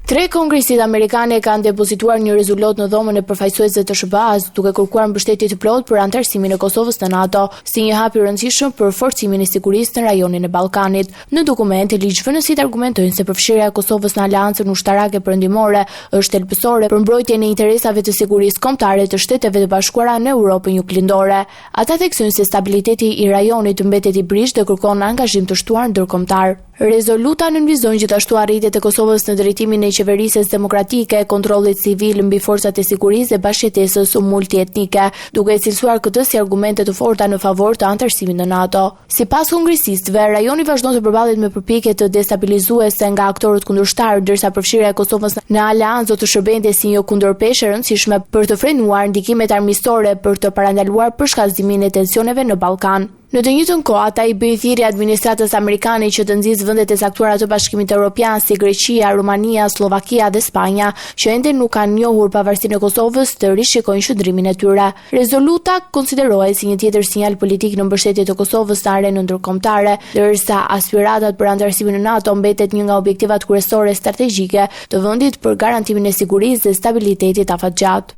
Tre kongresit amerikane kanë depozituar një rezolutë në dhomën e përfaqësuesve të SBA-s, duke kërkuar mbështetje të plotë për anëtarësimin e Kosovës në NATO, si një hap i rëndësishëm për forcimin e sigurisë në rajonin e Ballkanit. Në dokument, ligjvënësit argumentojnë se përfshirja e Kosovës në aleancën ushtarake perëndimore është thelbësore për mbrojtjen e interesave të sigurisë kombëtare të Shteteve të Bashkuara në Europën Juglindore. Ata theksojnë se stabiliteti i rajonit të mbetet i brisht dhe kërkon angazhim të shtuar ndërkombëtar. Rezoluta nënvizon gjithashtu arritjet e Kosovës në drejtimin e qeverisjes demokratike, kontrollit civil mbi forcat e sigurisë dhe bashkëjetesës multietnike, duke cilësuar këtë si argumente të forta në favor të anëtarësimit në NATO. Sipas kongresistëve, rajoni vazhdon të përballet me përpjekje të destabilizuese nga aktorët kundërshtar, ndërsa përfshirja e Kosovës në aleancë do të shërbente si një kundërpeshë e rëndësishme për të frenuar ndikimet armiqësore për të parandaluar përshkallëzimin e tensioneve në Ballkan. Në të njëjtën kohë, ata i bëjnë thirrje administratës amerikane që të nxjisë vendet e caktuara të Bashkimit Evropian si Greqia, Rumania, Slovakia dhe Spanja, që ende nuk kanë njohur pavarësinë e Kosovës, të rishikojnë qëndrimin e tyre. Rezoluta konsiderohet si një tjetër sinjal politik në mbështetje të Kosovës në arenën ndërkombëtare, ndërsa aspiratat për anëtarësimin në NATO mbetet një nga objektivat kryesore strategjike të vendit për garantimin e sigurisë dhe stabilitetit afatgjatë.